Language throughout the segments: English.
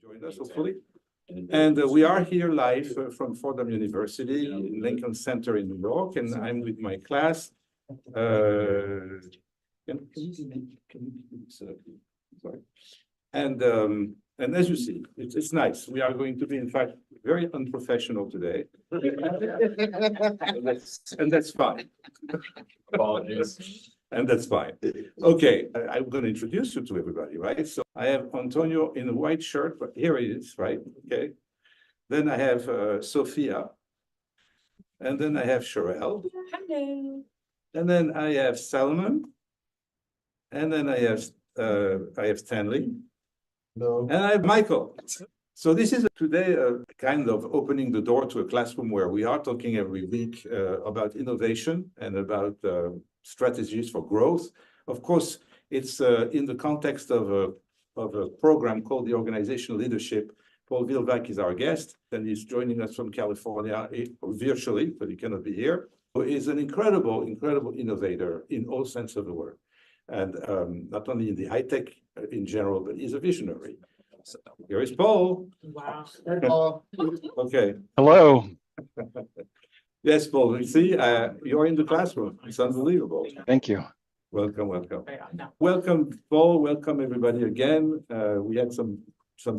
joined us, hopefully. And we are here live from Fordham University Lincoln Center in New York, and I'm with my class. Sorry. And as you see, it's nice. We are going to be, in fact, very unprofessional today. and that's fine. Apologies. And that's fine. Okay, I'm going to introduce you to everybody, right? So I have Antonio in a white shirt, but here he is, right? Okay. Then I have Sophia. And then I have Sherelle. Hello. And then I have Salman. And then I have Stanley. No. And I have Michael. So this is today kind of opening the door to a classroom where we are talking every week about innovation and about strategies for growth. Of course, it's in the context of a program called the Organizational Leadership. Paul Vilevac is our guest, and he's joining us from California virtually, but he cannot be here. He's an incredible innovator in all sense of the word. And not only in the high tech in general, but he's a visionary. So here is Paul. Wow. Hey, Paul. Okay. Hello. Yes, Paul. You see, you're in the classroom. It's unbelievable. Thank you. Welcome, welcome. Welcome, Paul. Welcome, everybody, again. We had some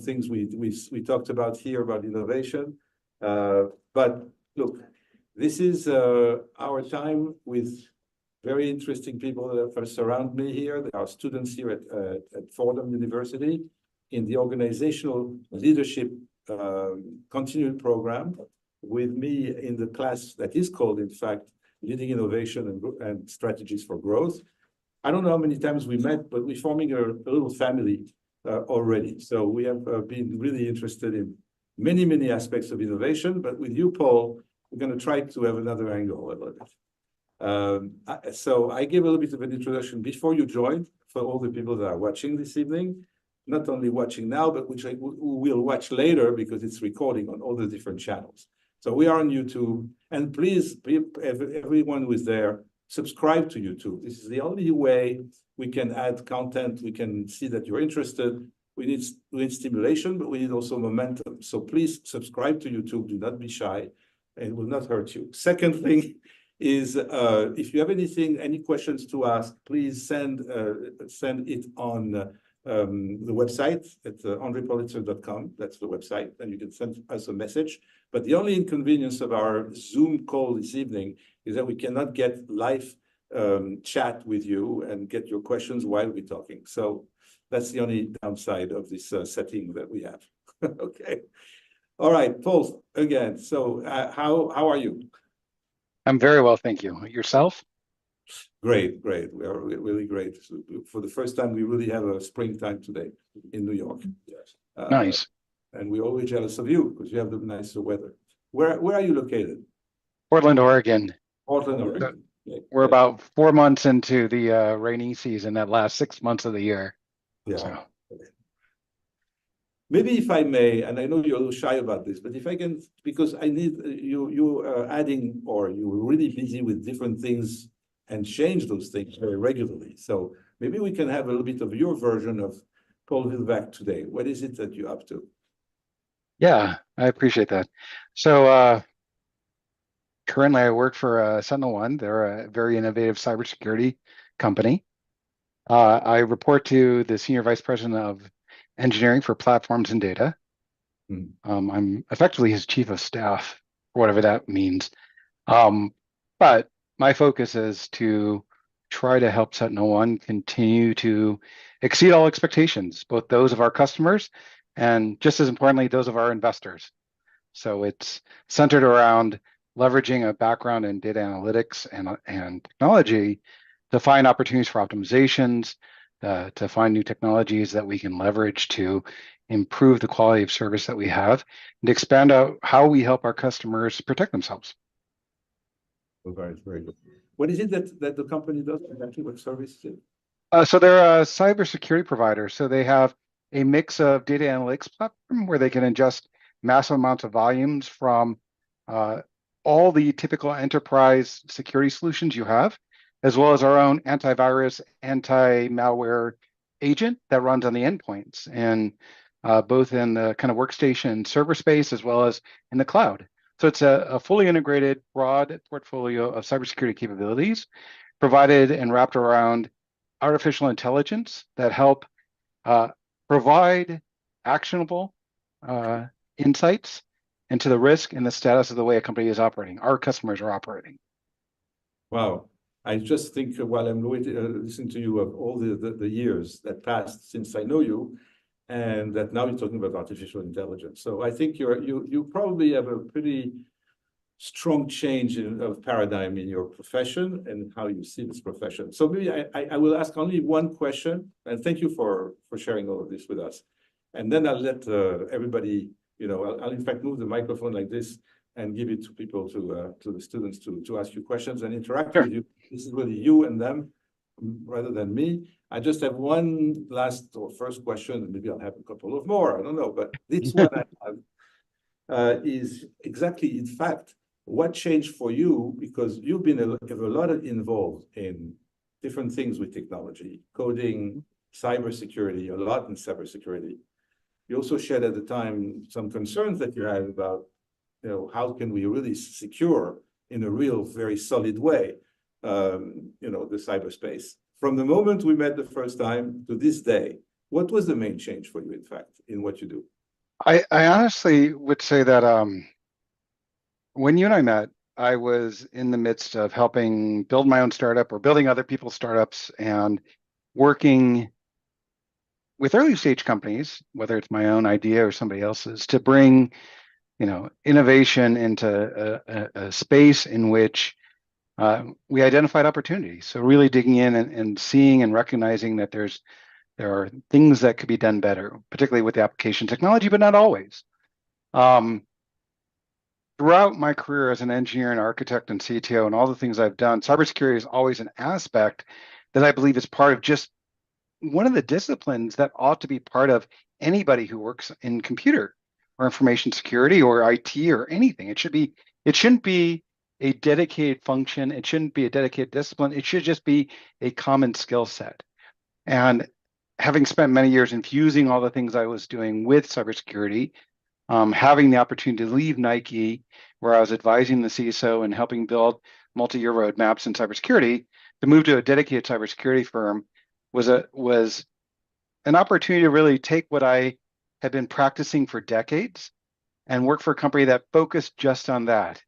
things we talked about here about innovation. But look, this is our time with very interesting people that surround me here. There are students here at Fordham University in the Organizational Leadership Continuing Program with me in the class that is called, in fact, Leading Innovation and Strategies for Growth. I don't know how many times we met, but we're forming a little family already. So we have been really interested in many aspects of innovation, but with you, Paul, we're going to try to have another angle a little bit. So I gave a little bit of an introduction before you joined for all the people that are watching this evening, not only watching now, but which will watch later because it's recording on all the different channels. So we are on YouTube, and please, everyone who is there, subscribe to YouTube. This is the only way we can add content. We can see that you're interested. We need stimulation, but we need also momentum. So please subscribe to YouTube. Do not be shy. It will not hurt you. Second thing is, if you have any questions to ask, please send it on the website at andrepulitzer.com. That's the website, and you can send us a message. But the only inconvenience of our Zoom call this evening is that we cannot get live chat with you and get your questions while we're talking. So that's the only downside of this setting that we have. Okay. All right, Paul, again. So how are you? I'm very well, thank you. Yourself? Great. We are really great. So for the first time, we really have a springtime today in New York. Yes. Nice. And we're always jealous of you because you have the nicer weather. Where are you located? Portland, Oregon. Portland, Oregon. We're about 4 months into the rainy season, that last 6 months of the year. Yeah. So. Maybe if I may, and I know you're a little shy about this, but if I can, because I need you adding, or you're really busy with different things and change those things very regularly. So maybe we can have a little bit of your version of Paul Vilevac today. What is it that you're up to? Yeah, I appreciate that. So currently I work for SentinelOne. They're a very innovative cybersecurity company. I report to the Senior Vice President of Engineering for Platforms and Data. I'm effectively his chief of staff, whatever that means. But my focus is to try to help SentinelOne continue to exceed all expectations, both those of our customers and, just as importantly, those of our investors. So it's centered around leveraging a background in data analytics and technology to find opportunities for optimizations, to find new technologies that we can leverage to improve the quality of service that we have, and expand out how we help our customers protect themselves. Very good. What is it that the company does? Exactly what service is it? So they're a cybersecurity provider. So they have a mix of data analytics platform where they can ingest massive amounts of volumes from all the typical enterprise security solutions you have, as well as our own antivirus, anti-malware agent that runs on the endpoints. And both in the kind of workstation server space as well as in the cloud. So it's a fully integrated, broad portfolio of cybersecurity capabilities provided and wrapped around artificial intelligence that help provide actionable insights into the risk and the status of the way a company is operating, our customers are operating. Wow. I just think while I'm listening to you of all the years that passed since I know you, and that now you're talking about artificial intelligence. So I think you probably have a pretty strong change of paradigm in your profession and how you see this profession. So maybe I will ask only one question, and thank you for sharing all of this with us. And then I'll let everybody, I'll in fact move the microphone like this and give it to people, to the students to ask you questions and interact with you. This is really you and them rather than me. I just have one last or first question, and maybe I'll have a couple of more, I don't know. But this one I have is exactly, in fact, what changed for you, because you've been a lot involved in different things with technology, coding, cybersecurity, a lot in cybersecurity. You also shared at the time some concerns that you had about, how can we really secure in a real, very solid way, the cyberspace. From the moment we met the first time to this day, what was the main change for you, in fact, in what you do? I honestly would say that when you and I met, I was in the midst of helping build my own startup or building other people's startups and working with early stage companies, whether it's my own idea or somebody else's, to bring, innovation into a space in which we identified opportunities. So really digging in and seeing and recognizing that there are things that could be done better, particularly with the application technology, but not always. Throughout my career as an engineer and architect and CTO and all the things I've done, cybersecurity is always an aspect that I believe is part of just one of the disciplines that ought to be part of anybody who works in computer or information security or IT or anything. It shouldn't be a dedicated function. It shouldn't be a dedicated discipline. It should just be a common skill set. And having spent many years infusing all the things I was doing with cybersecurity, having the opportunity to leave Nike, where I was advising the CISO and helping build multi-year roadmaps in cybersecurity, to move to a dedicated cybersecurity firm was an opportunity to really take what I had been practicing for decades and work for a company that focused just on that.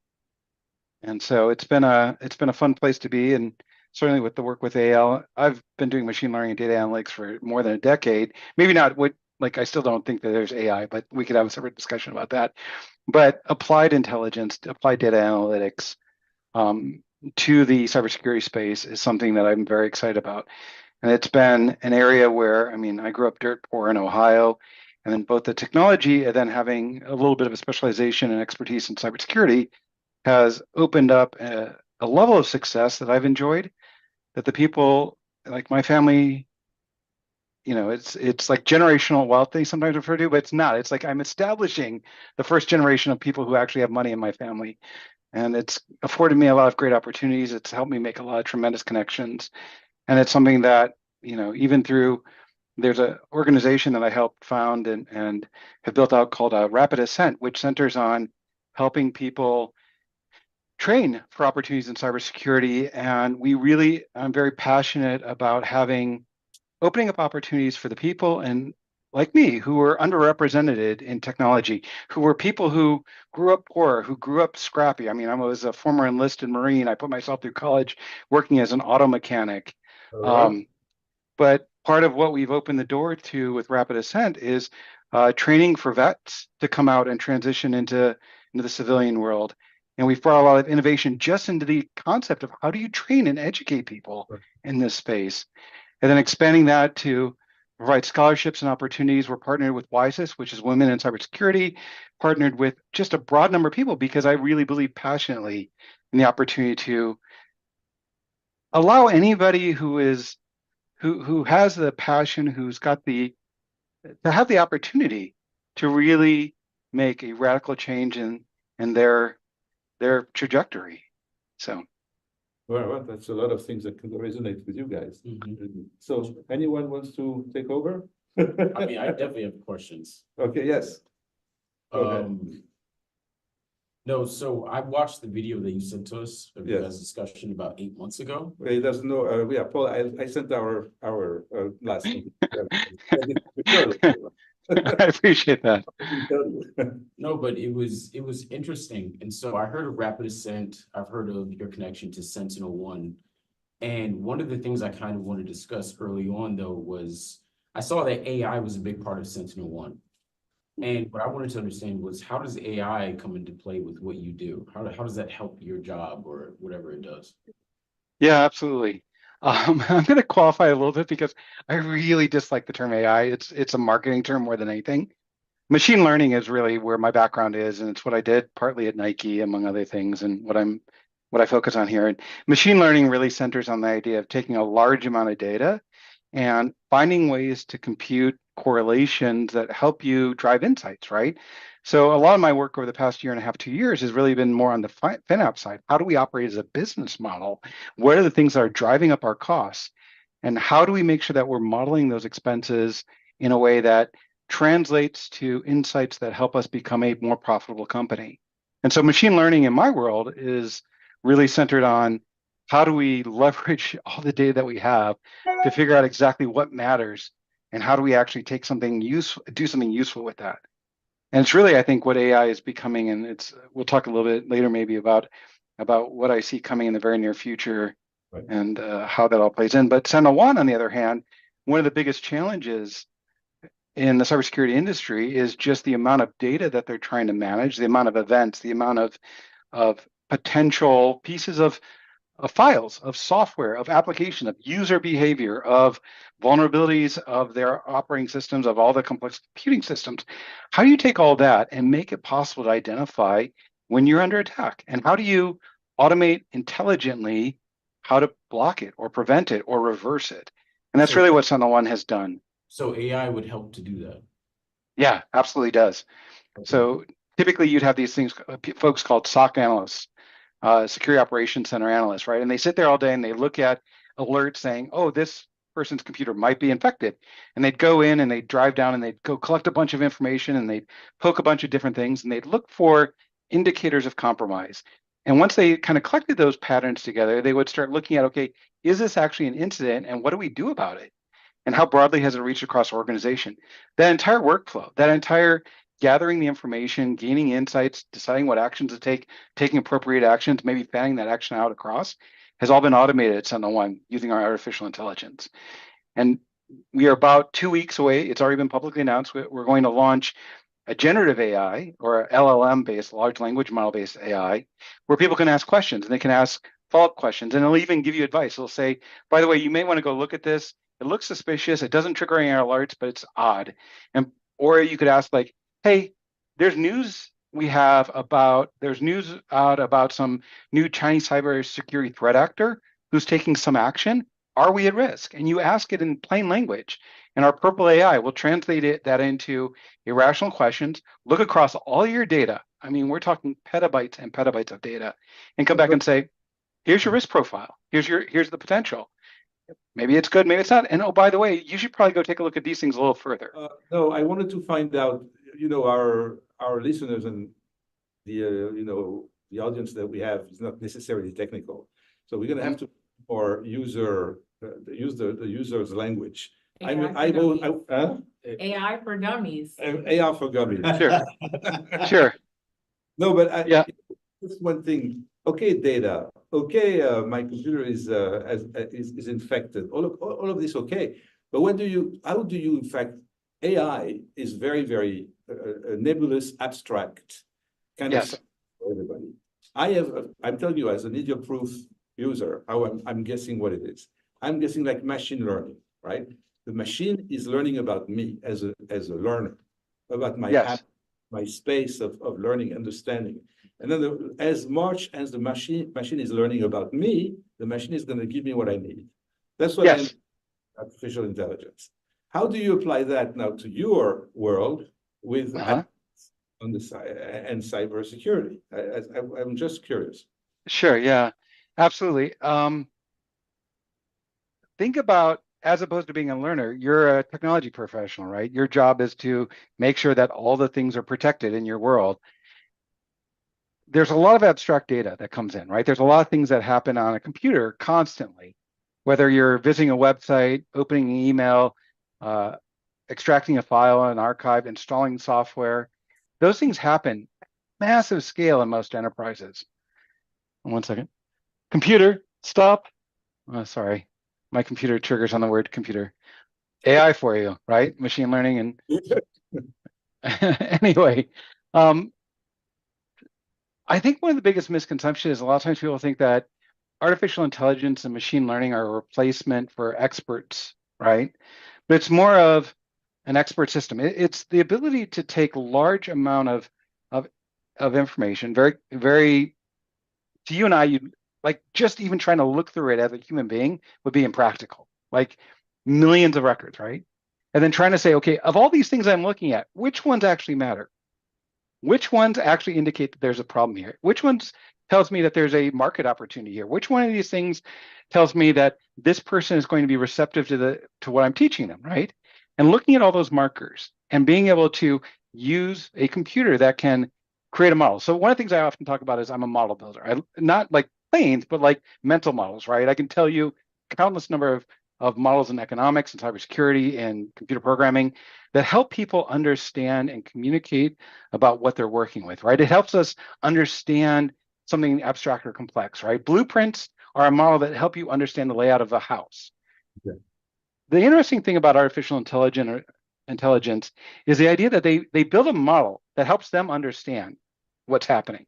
And so it's been a fun place to be, and certainly with the work with AL, I've been doing machine learning and data analytics for more than a decade. Maybe not I still don't think that there's AI, but we could have a separate discussion about that. But applied intelligence, applied data analytics to the cybersecurity space is something that I'm very excited about. And it's been an area where, I grew up dirt poor in Ohio, and then both the technology and then having a little bit of a specialization and expertise in cybersecurity has opened up a level of success that I've enjoyed, that the people, like my family, it's like generational wealth they sometimes refer to, but it's not. It's like I'm establishing the first generation of people who actually have money in my family. And it's afforded me a lot of great opportunities. It's helped me make a lot of tremendous connections. And it's something that, even through, there's an organization that I helped found and have built out called Rapid Ascent, which centers on helping people train for opportunities in cybersecurity. And I'm very passionate about opening up opportunities for the people and like me who were underrepresented in technology, who were people who grew up poor, who grew up scrappy. I was a former enlisted Marine. I put myself through college working as an auto mechanic. But part of what we've opened the door to with Rapid Ascent is training for vets to come out and transition into the civilian world. And we've brought a lot of innovation just into the concept of how do you train and educate people in this space. And then expanding that to provide scholarships and opportunities. We're partnered with WISES, which is Women in Cybersecurity, partnered with just a broad number of people because I really believe passionately in the opportunity to allow anybody who has the passion, to have the opportunity to really make a radical change in their trajectory. So. Well, that's a lot of things that can resonate with you guys. So anyone wants to take over? I mean, I definitely have questions. Okay, yes. Go ahead. No, so I watched the video that you sent to us of your Yes. guys' discussion about 8 months ago. He doesn't know, yeah, Paul, I sent our last one. I appreciate that. No, but it was interesting. And so I heard of Rapid Ascent. I've heard of your connection to Sentinel-1. And one of the things I kind of wanted to discuss early on, though, was I saw that AI was a big part of Sentinel-1. And what I wanted to understand was, how does AI come into play with what you do? How does that help your job or whatever it does? Yeah, absolutely. I'm going to qualify a little bit because I really dislike the term AI. It's a marketing term more than anything. Machine learning is really where my background is, and it's what I did partly at Nike, among other things, and what I focus on here. And machine learning really centers on the idea of taking a large amount of data and finding ways to compute correlations that help you drive insights, right? So a lot of my work over the past year and a half, 2 years has really been more on the FinOps side. How do we operate as a business model? What are the things that are driving up our costs? And how do we make sure that we're modeling those expenses in a way that translates to insights that help us become a more profitable company? And so machine learning in my world is really centered on how do we leverage all the data that we have to figure out exactly what matters and how do we actually take something useful, do something useful with that. And it's really, I think, what AI is becoming, and we'll talk a little bit later maybe about what I see coming in the very near future. Right. And how that all plays in. But Sentinel-1, on the other hand, one of the biggest challenges in the cybersecurity industry is just the amount of data that they're trying to manage, the amount of events, the amount of potential pieces of files, of software, of application, of user behavior, of vulnerabilities of their operating systems, of all the complex computing systems. How do you take all that and make it possible to identify when you're under attack? And how do you automate intelligently how to block it or prevent it or reverse it? And that's really what Sentinel-1 has done. So AI would help to do that? Yeah, absolutely does. Okay. So typically you'd have these things, folks called SOC analysts, security operations center analysts, right? And they sit there all day and they look at alerts saying, oh, this person's computer might be infected. And they'd go in and they'd drive down and they'd go collect a bunch of information and they'd poke a bunch of different things and they'd look for indicators of compromise. And once they kind of collected those patterns together, they would start looking at, okay, is this actually an incident and what do we do about it? And how broadly has it reached across organization? That entire workflow, that entire gathering the information, gaining insights, deciding what actions to take, taking appropriate actions, maybe fanning that action out across, has all been automated at Sentinel-1 using our artificial intelligence. And we are about 2 weeks away. It's already been publicly announced. We're going to launch a generative AI or LLM-based, large language model-based AI, where people can ask questions and they can ask follow-up questions, and it'll even give you advice. It'll say, by the way, you may want to go look at this. It looks suspicious. It doesn't trigger any alerts, but it's odd. Or you could ask like, hey, there's news out about some new Chinese cybersecurity threat actor who's taking some action. Are we at risk? And you ask it in plain language. And our Purple AI will translate that into irrational questions, look across all your data. I mean, we're talking petabytes and petabytes of data, and come back and say, here's your risk profile. Here's the potential. Maybe it's good, maybe it's not. And oh, by the way, you should probably go take a look at these things a little further. No, I wanted to find out, our listeners and the audience that we have is not necessarily technical. So we're going to have to use the user's language. AI for dummies. AI for dummies. Sure. Sure. No, but just one thing. Okay, data. Okay, my computer is infected. All of this okay, but how do you in fact? AI is very, very nebulous, abstract kind of stuff for everybody. I'm telling you, as an idiot-proof user, how I'm guessing what it is. I'm guessing like machine learning, right? The machine is learning about me as a learner, about my app, my space of learning, understanding. And then as much as the machine is learning about me, the machine is going to give me what I need. That's what I mean, artificial intelligence. How do you apply that now to your world with on the side and cybersecurity? I'm just curious. Sure. Yeah, absolutely. Think about as opposed to being a learner, you're a technology professional, right? Your job is to make sure that all the things are protected in your world. There's a lot of abstract data that comes in, right? There's a lot of things that happen on a computer constantly, whether you're visiting a website, opening an email, extracting a file on an archive, installing software. Those things happen massive scale in most enterprises. 1 second. Computer, stop. Oh, sorry. My computer triggers on the word computer. AI for you, right? Machine learning and anyway, I think one of the biggest misconceptions is a lot of times people think that artificial intelligence and machine learning are a replacement for experts, right? But it's more of an expert system. It's the ability to take large amount of information, very to you and I, you like just even trying to look through it as a human being would be impractical. Like millions of records, right? And then trying to say, okay, of all these things I'm looking at, which ones actually matter? Which ones actually indicate that there's a problem here? Which ones tells me that there's a market opportunity here? Which one of these things tells me that this person is going to be receptive to what I'm teaching them, right? And looking at all those markers and being able to use a computer that can create a model. So one of the things I often talk about is I'm a model builder. Not like planes, but like mental models, right? I can tell you countless number of models in economics and cybersecurity and computer programming that help people understand and communicate about what they're working with, right? It helps us understand something abstract or complex, right? Blueprints are a model that help you understand the layout of a house. Okay. The interesting thing about artificial intelligence is the idea that they build a model that helps them understand what's happening.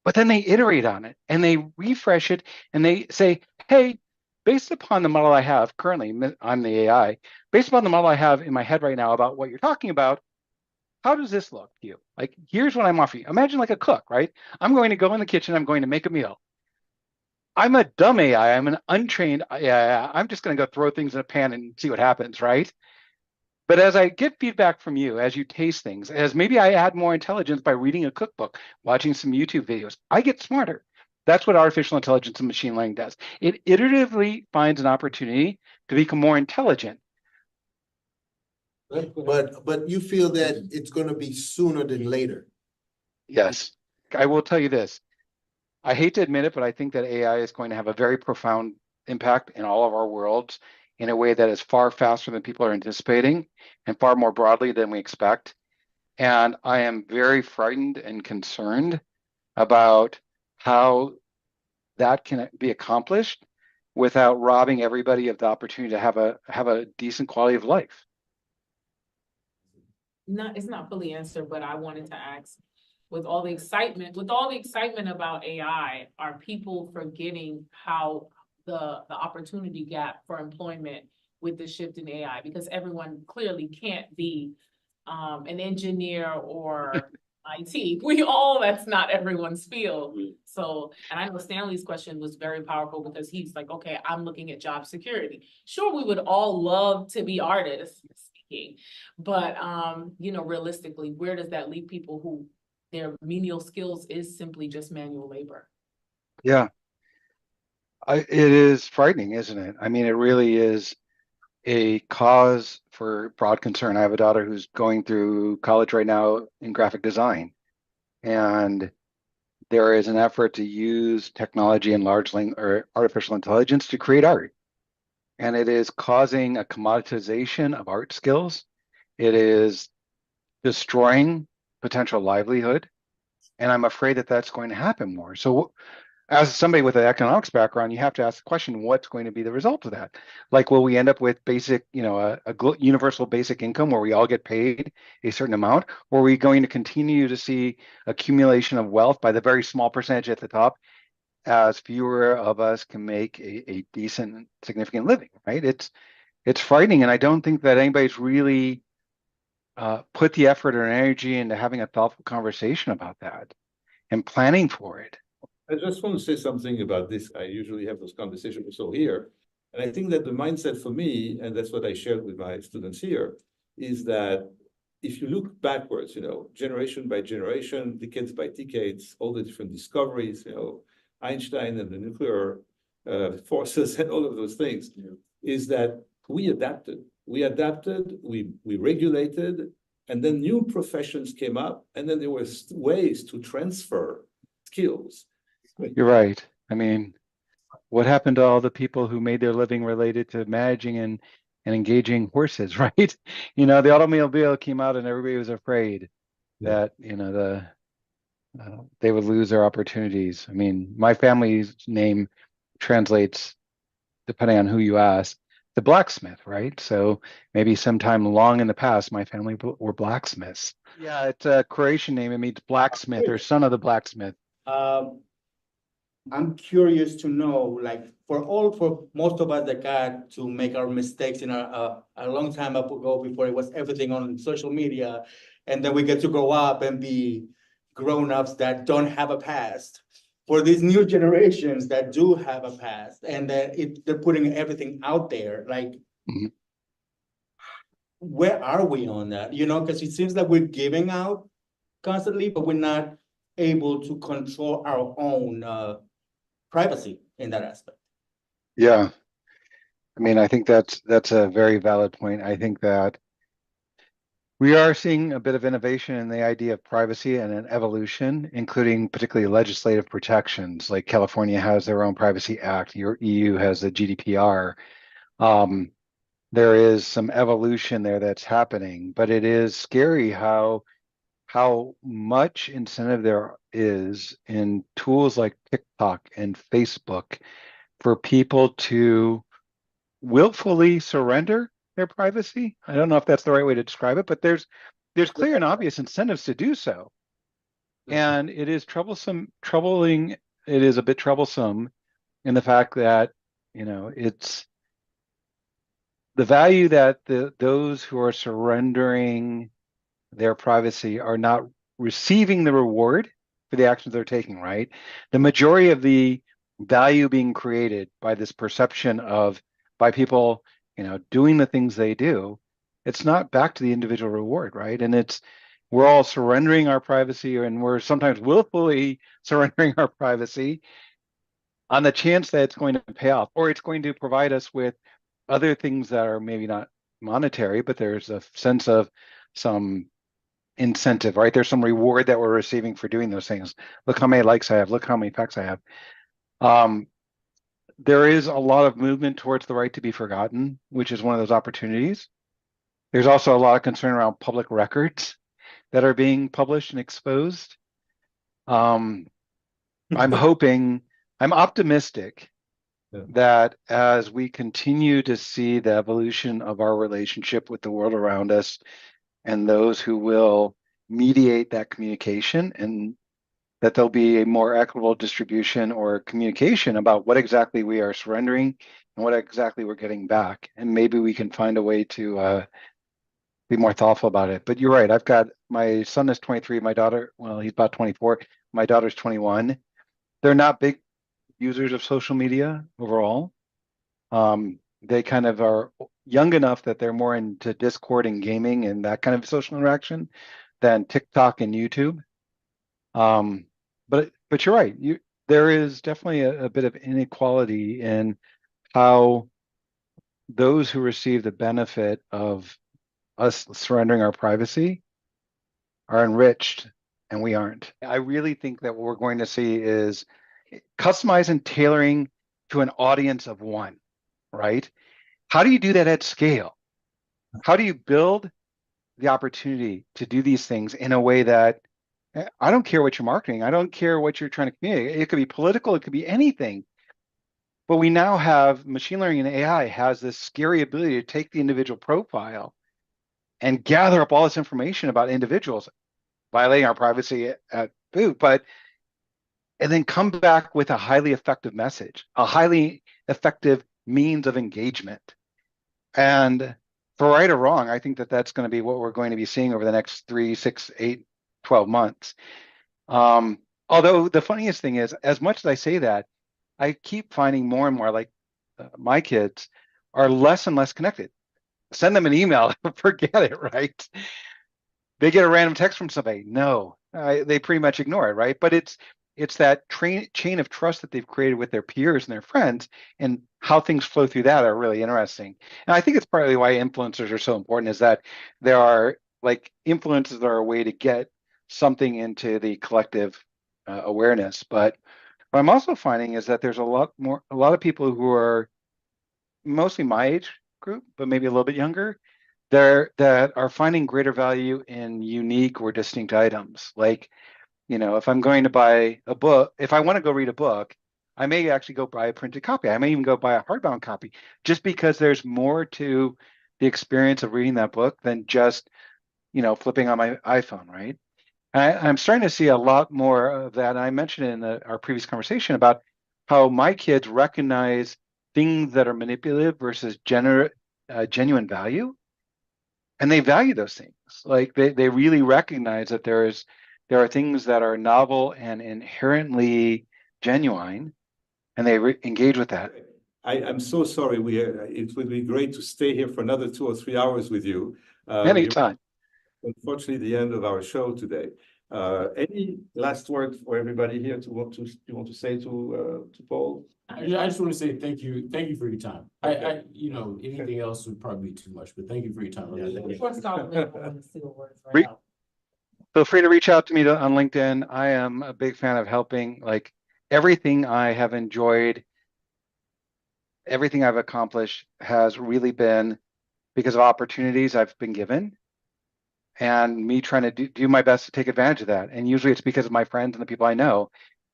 But then they iterate on it and they refresh it and they say, hey, based upon the model I have currently, I'm the AI, based upon the model I have in my head right now about what you're talking about, how does this look to you? Like, here's what I'm offering you. Imagine like a cook, right? I'm going to go in the kitchen, I'm going to make a meal. I'm a dumb AI, I'm an untrained AI. I'm just going to go throw things in a pan and see what happens, right? But as I get feedback from you, as you taste things, as maybe I add more intelligence by reading a cookbook, watching some YouTube videos, I get smarter. That's what artificial intelligence and machine learning does. It iteratively finds an opportunity to become more intelligent. But you feel that it's gonna be sooner than later. Yes, I will tell you this. I hate to admit it, but I think that AI is going to have a very profound impact in all of our worlds in a way that is far faster than people are anticipating and far more broadly than we expect. And I am very frightened and concerned about how that can be accomplished without robbing everybody of the opportunity to have a decent quality of life. No, it's not fully answered, but I wanted to ask, with all the excitement about AI, are people forgetting how the opportunity gap for employment with the shift in AI? Because everyone clearly can't be an engineer or IT. That's not everyone's field. So, and I know Stanley's question was very powerful because he's like, okay, I'm looking at job security. Sure, we would all love to be artists speaking, but realistically, where does that leave people who their menial skills is simply just manual labor? Yeah, it is frightening, isn't it? I mean, it really is a cause for broad concern. I have a daughter who's going through college right now in graphic design, and there is an effort to use technology and large language or artificial intelligence to create art. And it is causing a commoditization of art skills. It is destroying potential livelihood. And I'm afraid that that's going to happen more. So as somebody with an economics background, you have to ask the question, what's going to be the result of that? Like, will we end up with basic, a universal basic income where we all get paid a certain amount? Or are we going to continue to see accumulation of wealth by the very small percentage at the top as fewer of us can make a decent, significant living, right? It's frightening. And I don't think that anybody's really put the effort or energy into having a thoughtful conversation about that and planning for it. I just want to say something about this. I usually have those conversations also here. And I think that the mindset for me, and that's what I shared with my students here, is that if you look backwards, generation by generation, decades by decades, all the different discoveries, Einstein and the nuclear forces and all of those things, is that we adapted. We regulated, and then new professions came up, and then there were ways to transfer skills. You're right. I mean, what happened to all the people who made their living related to managing and engaging horses, right? You know, the automobile came out and everybody was afraid that, you know, they would lose their opportunities. I mean, my family's name translates, depending on who you ask, the blacksmith, right? So maybe sometime long in the past, my family were blacksmiths. Yeah, it's a Croatian name. It means blacksmith or son of the blacksmith. I'm curious to know, like, for most of us that got to make our mistakes in a long time ago, before it was everything on social media, and then we get to grow up and be grown-ups that don't have a past. For these new generations that do have a past, and that they're putting everything out there, like, Mhm. where are we on that? You know, because it seems like we're giving out constantly, but we're not able to control our own privacy in that aspect. Yeah. I mean, I think that's a very valid point. I think that we are seeing a bit of innovation in the idea of privacy and an evolution, including particularly legislative protections. Like California has their own Privacy Act, your EU has the GDPR. There is some evolution there that's happening, but it is scary how much incentive there is in tools like TikTok and Facebook for people to willfully surrender their privacy. I don't know if that's the right way to describe it, but there's clear and obvious incentives to do so. And it is troubling. It is a bit troublesome in the fact that, you know, it's the value that those who are surrendering their privacy are not receiving the reward for the actions they're taking, right? The majority of the value being created by this perception of, by people, you know, doing the things they do, it's not back to the individual reward, right? And we're all surrendering our privacy, and we're sometimes willfully surrendering our privacy on the chance that it's going to pay off, or it's going to provide us with other things that are maybe not monetary, but there's a sense of some incentive, right? There's some reward that we're receiving for doing those things. Look how many likes I have. Look how many facts I have. There is a lot of movement towards the right to be forgotten, which is one of those opportunities. There's also a lot of concern around public records that are being published and exposed. I'm optimistic that as we continue to see the evolution of our relationship with the world around us, and those who will mediate that communication, and that there'll be a more equitable distribution or communication about what exactly we are surrendering and what exactly we're getting back. And maybe we can find a way to be more thoughtful about it. But you're right. I've got, my son is 23, my daughter, well, he's about 24. My daughter's 21. They're not big users of social media overall. They kind of are young enough that they're more into Discord and gaming and that kind of social interaction than TikTok and YouTube. But you're right. There is definitely a bit of inequality in how those who receive the benefit of us surrendering our privacy are enriched and we aren't. I really think that what we're going to see is customizing and tailoring to an audience of one, right? How do you do that at scale? How do you build the opportunity to do these things in a way that, I don't care what you're marketing, I don't care what you're trying to communicate. It could be political, it could be anything. But we now have machine learning and AI has this scary ability to take the individual profile and gather up all this information about individuals, violating our privacy at boot, and then come back with a highly effective message, a highly effective means of engagement. And for right or wrong, I think that that's going to be what we're going to be seeing over the next 3, 6, 8, 12 months. Although the funniest thing is, as much as I say that, I keep finding more and more, like my kids are less and less connected. Send them an email, forget it, right? They get a random text from somebody. No, they pretty much ignore it, right? But it's that chain of trust that they've created with their peers and their friends, and how things flow through that are really interesting. And I think it's partly why influencers are so important, is that there are like influencers are a way to get something into the collective awareness. But what I'm also finding is that there's a lot of people who are mostly my age group, but maybe a little bit younger, that are finding greater value in unique or distinct items. Like, if I'm going to buy a book, if I want to go read a book, I may actually go buy a printed copy. I may even go buy a hardbound copy, just because there's more to the experience of reading that book than just, flipping on my iPhone, right? I'm starting to see a lot more of that. And I mentioned in our previous conversation about how my kids recognize things that are manipulative versus genuine value, and they value those things. Like they really recognize that there are things that are novel and inherently genuine, and they engage with that. I'm so sorry. It would be great to stay here for another 2 or 3 hours with you. Anytime. Unfortunately, the end of our show today. Any last word for everybody here you want to say to Paul? I just want to say thank you for your time. Okay. Anything else would probably be too much, but thank you for your time. Feel free to reach out to me on LinkedIn. I am a big fan of helping. Like, everything I have enjoyed, everything I've accomplished has really been because of opportunities I've been given, and me trying to do my best to take advantage of that. And usually it's because of my friends and the people I know.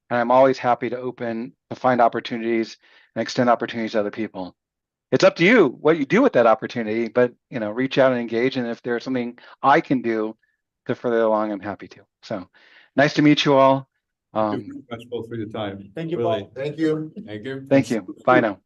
And I'm always happy to find opportunities and extend opportunities to other people. It's up to you what you do with that opportunity, but reach out and engage. And if there's something I can do to further along, I'm happy to. So nice to meet you all. Thank you very much, Paul, for your time. Thank you, Really. Paul. Thank you. Thank you. Thank you. Bye now.